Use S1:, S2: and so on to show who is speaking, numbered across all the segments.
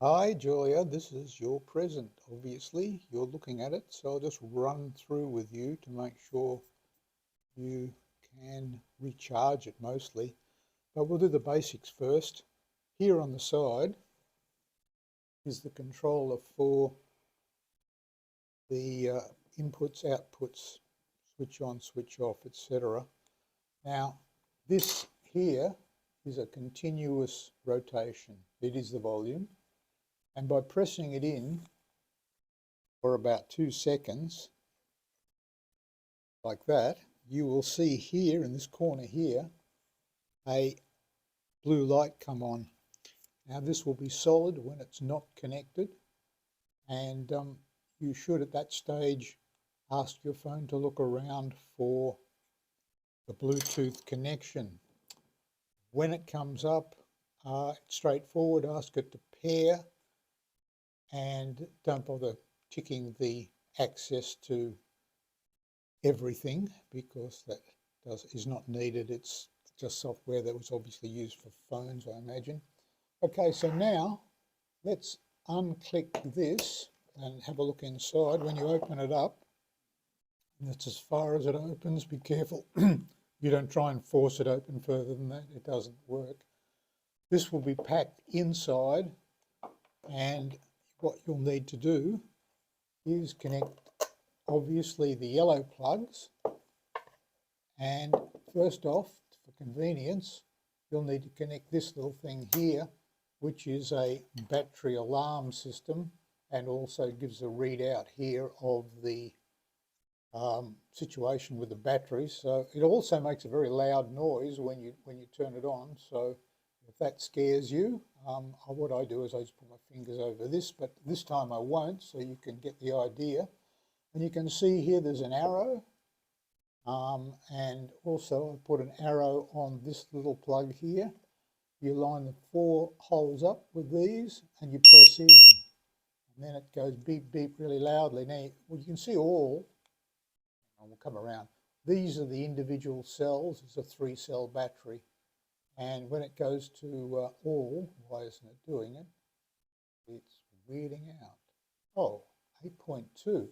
S1: Hi Julia, this is your present. Obviously, you're looking at it, so I'll just run through with you to make sure you can recharge it mostly. But we'll do the basics first. Here on the side is the controller for the inputs, outputs, switch on, switch off, etc. Now, this here is a continuous rotation. It is the volume. And by pressing it in for about 2 seconds, like that, you will see here in this corner here a blue light come on. Now this will be solid when it's not connected, and you should at that stage ask your phone to look around for the Bluetooth connection. When it comes up, it's straightforward, ask it to pair, and don't bother ticking the access to everything because that is not needed. It's just software that was obviously used for phones, I imagine. Okay, so now let's unclick this and have a look inside. When you open it up, that's as far as it opens. Be careful you don't try and force it open further than that. It doesn't work. This will be packed inside, and what you'll need to do is connect obviously the yellow plugs, and first off, for convenience, you'll need to connect this little thing here, which is a battery alarm system, and also gives a readout here of the situation with the battery. So it also makes a very loud noise when you turn it on. So if that scares you, what I do is I just put my fingers over this, but this time I won't, so you can get the idea. And you can see here there's an arrow, and also I put an arrow on this little plug here. You line the 4 holes up with these and you press in, and then it goes beep beep really loudly. Now you can see all, and we'll come around, these are the individual cells. It's a 3-cell battery, and when it goes to all, why isn't it doing it? It's weirding out. Oh, 8.2.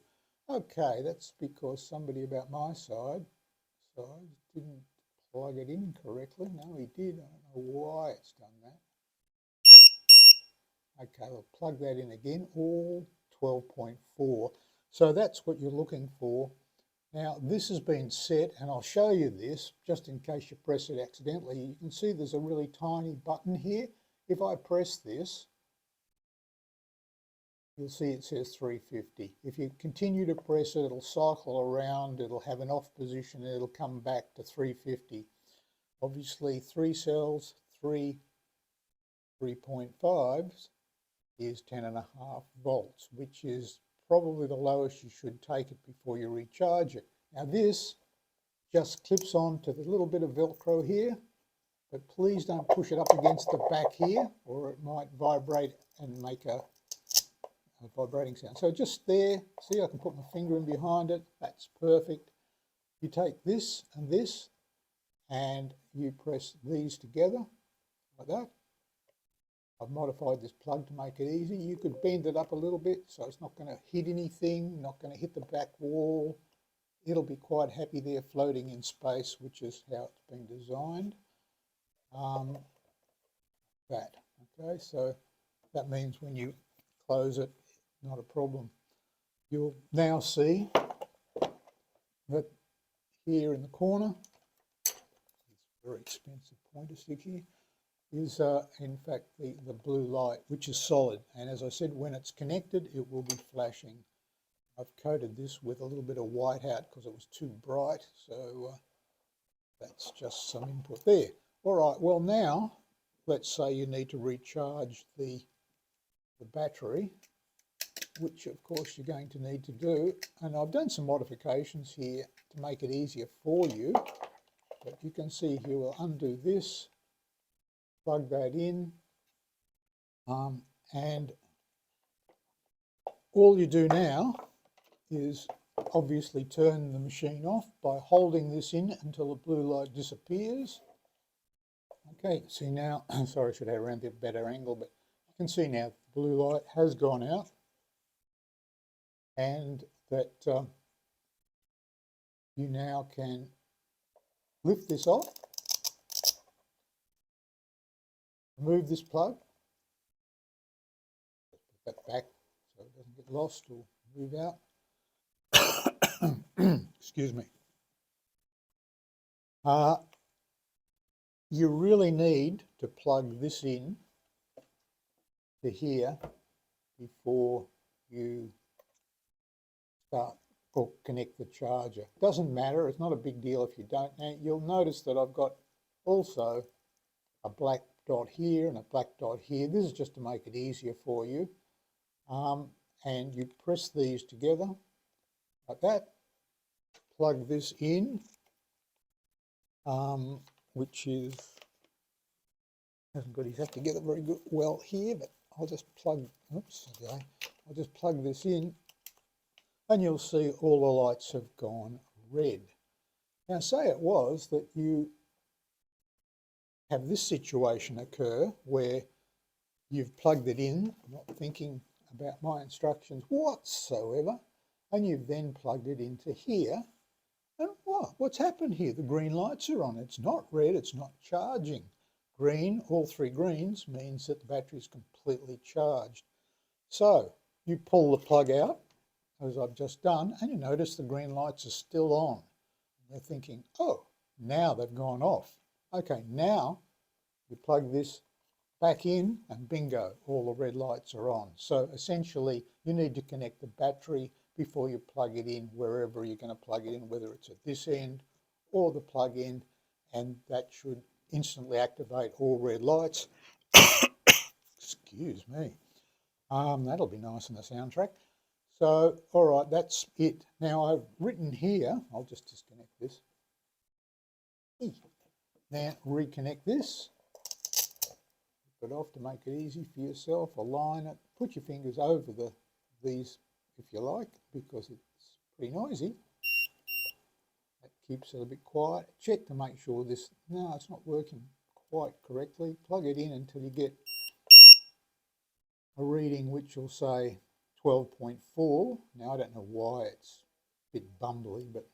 S1: Okay, that's because somebody about my side didn't plug it in correctly. No, he did. I don't know why it's done that. Okay, we'll plug that in again, all 12.4. So that's what you're looking for. Now this has been set, and I'll show you this just in case you press it accidentally. You can see there's a really tiny button here. If I press this, you'll see it says 350. If you continue to press it, it'll cycle around, it'll have an off position, and it'll come back to 350. Obviously 3 cells, 3.5s is 10.5 volts, which is probably the lowest you should take it before you recharge it. Now this just clips on to the little bit of Velcro here, but please don't push it up against the back here, or it might vibrate and make a vibrating sound. So just there, see, I can put my finger in behind it. That's perfect. You take this, and you press these together like that. I've modified this plug to make it easy. You could bend it up a little bit so it's not going to hit anything, not going to hit the back wall. It'll be quite happy there floating in space, which is how it's been designed. Okay, so that means when you close it, not a problem. You'll now see that here in the corner, it's a very expensive pointer stick here, is in fact the blue light, which is solid. And as I said, when it's connected, it will be flashing. I've coated this with a little bit of white out because it was too bright. So that's just some input there. All right, well now, let's say you need to recharge the battery, which of course you're going to need to do. And I've done some modifications here to make it easier for you. But you can see here, we'll undo this, plug that in, and all you do now is obviously turn the machine off by holding this in until the blue light disappears. Okay, see now, sorry, I should have around a better angle, but can see now the blue light has gone out, and that you now can lift this off, remove this plug, put that back so it doesn't get lost or move out. Excuse me. You really need to plug this in to here before you start or connect the charger. Doesn't matter, it's not a big deal if you don't. Now you'll notice that I've got also a black dot here and a black dot here. This is just to make it easier for you. And you press these together like that, plug this in, which is, hasn't got exactly together very good well here, but I'll just plug, oops, okay, I'll just plug this in, and you'll see all the lights have gone red. Now say it was that you have this situation occur where you've plugged it in, not thinking about my instructions whatsoever, and you've then plugged it into here, and what's happened here? The green lights are on. It's not red, it's not charging. Green, all three greens, means that the battery is completely charged. So you pull the plug out, as I've just done, and you notice the green lights are still on. You're thinking, oh, now they've gone off. Okay, now you plug this back in and bingo, all the red lights are on. So essentially you need to connect the battery before you plug it in wherever you're going to plug it in, whether it's at this end or the plug end, and that should instantly activate all red lights. Excuse me. That'll be nice in the soundtrack. So, all right, that's it. Now I've written here, I'll just disconnect this. Now reconnect this. Put it off to make it easy for yourself. Align it. Put your fingers over these if you like, because it's pretty noisy. That keeps it a bit quiet. Check to make sure this, no, it's not working quite correctly. Plug it in until you get a reading which will say 12.4. Now I don't know why it's a bit bumbly, but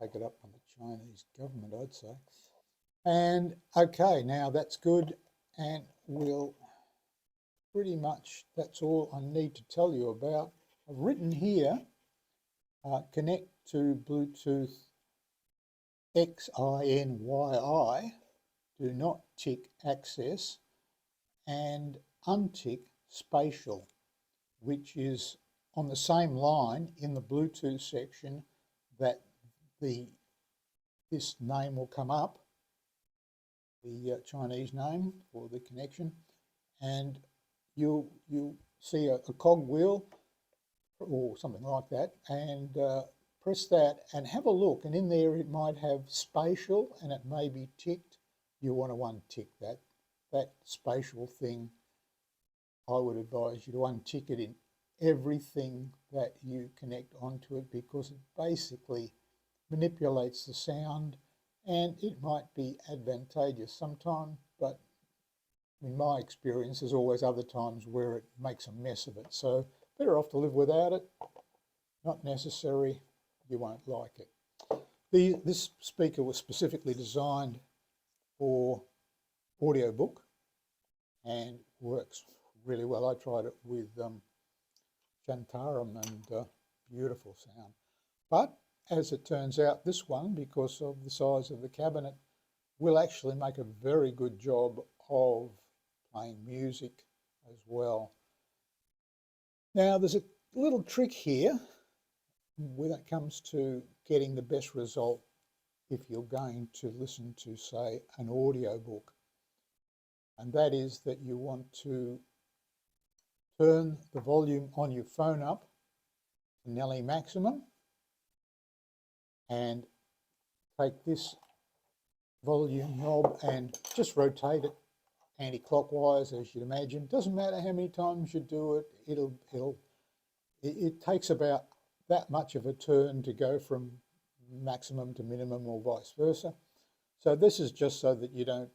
S1: take it up on the Chinese government, I'd say. And okay, now that's good, and we'll pretty much, that's all I need to tell you about. I've written here, connect to Bluetooth XINYI, do not tick access, and untick spatial, which is on the same line in the Bluetooth section that this name will come up, the Chinese name for the connection, and you'll see a cog wheel or something like that, and press that and have a look, and in there it might have spatial and it may be ticked. You want to untick that spatial thing. I would advise you to untick it in everything that you connect onto it, because it basically manipulates the sound, and it might be advantageous sometimes, but in my experience there's always other times where it makes a mess of it. So better off to live without it. Not necessary, you won't like it. This speaker was specifically designed for audiobook and works really well. I tried it with Shantaram, and beautiful sound. But as it turns out, this one, because of the size of the cabinet, will actually make a very good job of playing music as well. Now there's a little trick here when it comes to getting the best result if you're going to listen to, say, an audiobook, and that is that you want to turn the volume on your phone up to nearly maximum and take this volume knob and just rotate it anti-clockwise, as you'd imagine. Doesn't matter how many times you do it, it takes about that much of a turn to go from maximum to minimum or vice versa. So this is just so that you don't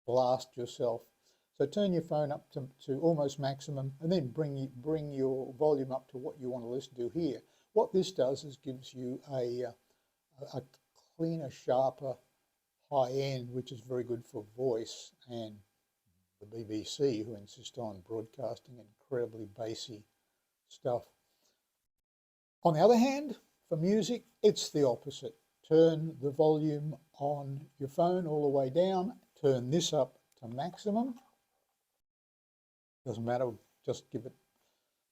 S1: blast yourself. So turn your phone up to almost maximum, and then bring your volume up to what you want to listen to here. What this does is gives you a cleaner, sharper, high end, which is very good for voice and the BBC, who insist on broadcasting incredibly bassy stuff. On the other hand, for music, it's the opposite. Turn the volume on your phone all the way down, turn this up to maximum. Doesn't matter, just give it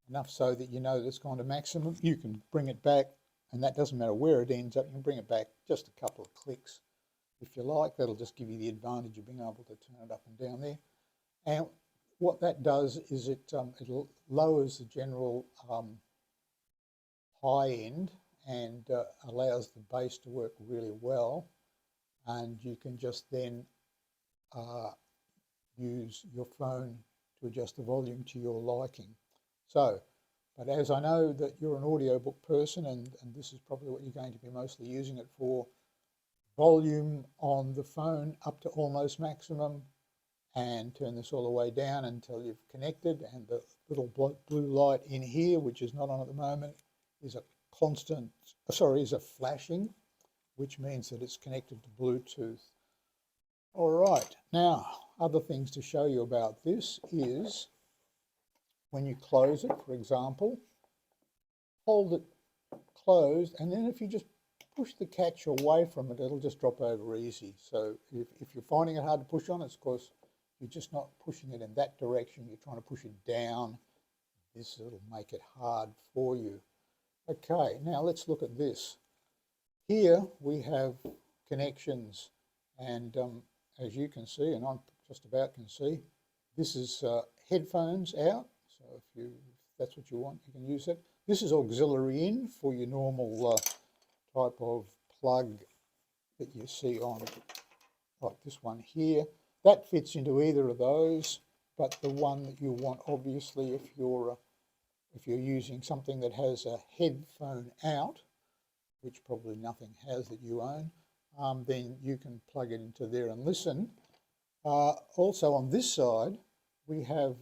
S1: enough so that you know that it's gone to maximum. You can bring it back, and that doesn't matter where it ends up. You can bring it back just a couple of clicks if you like. That'll just give you the advantage of being able to turn it up and down there. And what that does is it lowers the general high end and allows the bass to work really well. And you can just then use your phone to adjust the volume to your liking. So, but as I know that you're an audiobook person, and this is probably what you're going to be mostly using it for, volume on the phone up to almost maximum, and turn this all the way down until you've connected, and the little blue light in here, which is not on at the moment, is a constant, is a flashing, which means that it's connected to Bluetooth. All right, now other things to show you about this is when you close it, for example, hold it closed, and then if you just push the catch away from it, it'll just drop over easy. So if you're finding it hard to push on, it's because you're just not pushing it in that direction. You're trying to push it down. This will make it hard for you. Okay, now let's look at this. Here we have connections, and as you can see, and I'm just about can see, this is headphones out. So if that's what you want, you can use it. This is auxiliary in for your normal type of plug that you see on, like this one here. That fits into either of those, but the one that you want, obviously, if you're using something that has a headphone out, which probably nothing has that you own, then you can plug it into there and listen. Also on this side, we have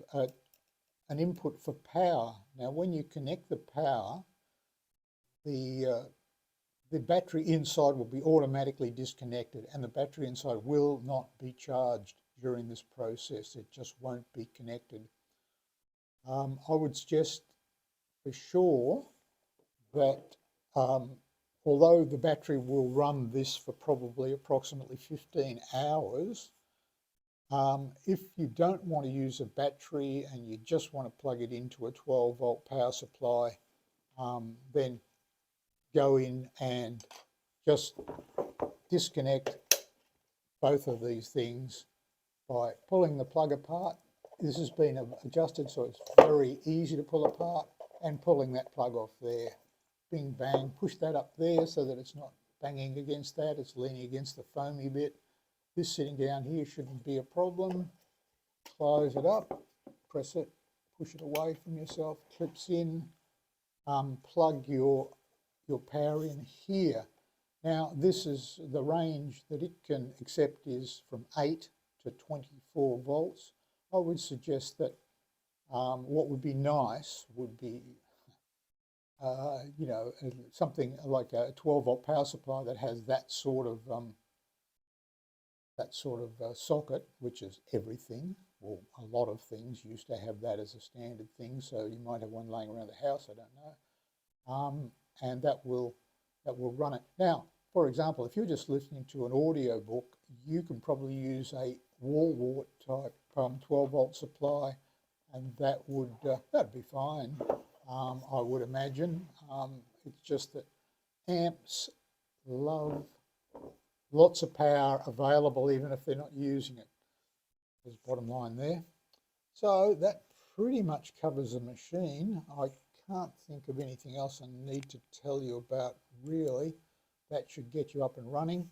S1: an input for power. Now, when you connect the power, the battery inside will be automatically disconnected, and the battery inside will not be charged during this process. It just won't be connected. I would suggest for sure that although the battery will run this for probably approximately 15 hours, if you don't want to use a battery and you just want to plug it into a 12-volt power supply, then go in and just disconnect both of these things by pulling the plug apart. This has been adjusted so it's very easy to pull apart, and pulling that plug off there. Bing bang, push that up there so that it's not banging against that, it's leaning against the foamy bit. This sitting down here shouldn't be a problem. Close it up, press it, push it away from yourself, clips in, plug your power in here. Now this is the range that it can accept is from 8 to 24 volts. I would suggest that what would be nice would be you know, something like a 12-volt power supply that has that sort of socket, which is everything. Well, a lot of things used to have that as a standard thing, so you might have one laying around the house, I don't know. And that will run it. Now, for example, if you're just listening to an audio book, you can probably use a wall-wart type 12-volt supply, and that would that'd be fine. I would imagine. It's just that amps love lots of power available even if they're not using it. There's bottom line there. So that pretty much covers the machine. I can't think of anything else I need to tell you about really. That should get you up and running.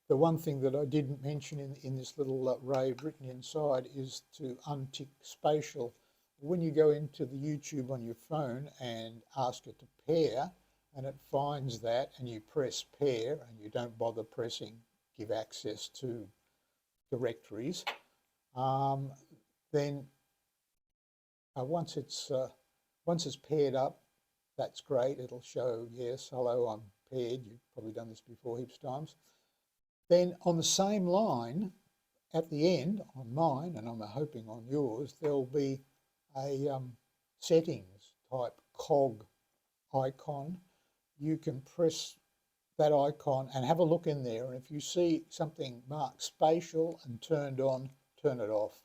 S1: The one thing that I didn't mention in this little rave written inside is to untick spatial. When you go into the YouTube on your phone and ask it to pair, and it finds that, and you press pair, and you don't bother pressing give access to directories, then once it's paired up, that's great. It'll show, yes, hello, I'm paired. You've probably done this before heaps of times. Then on the same line, at the end, on mine, and I'm hoping on yours, there'll be a settings type cog icon. You can press that icon and have a look in there, and if you see something marked spatial and turned on, turn it off.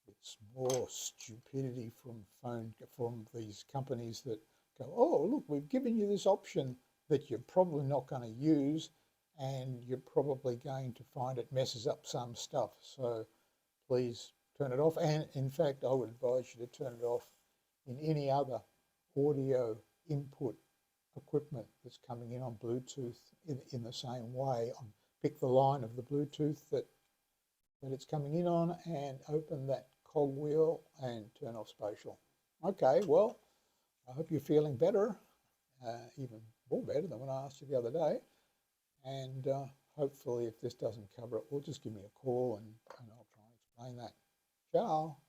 S1: It's more stupidity from these companies that go, oh, look, we've given you this option that you're probably not going to use, and you're probably going to find it messes up some stuff. So please turn it off. And in fact, I would advise you to turn it off in any other audio input equipment that's coming in on Bluetooth in the same way. Pick the line of the Bluetooth that it's coming in on and open that cogwheel and turn off spatial. Okay, well, I hope you're feeling better, even more better than when I asked you the other day. And hopefully if this doesn't cover it, well, just give me a call and I'll try and explain that. Ciao.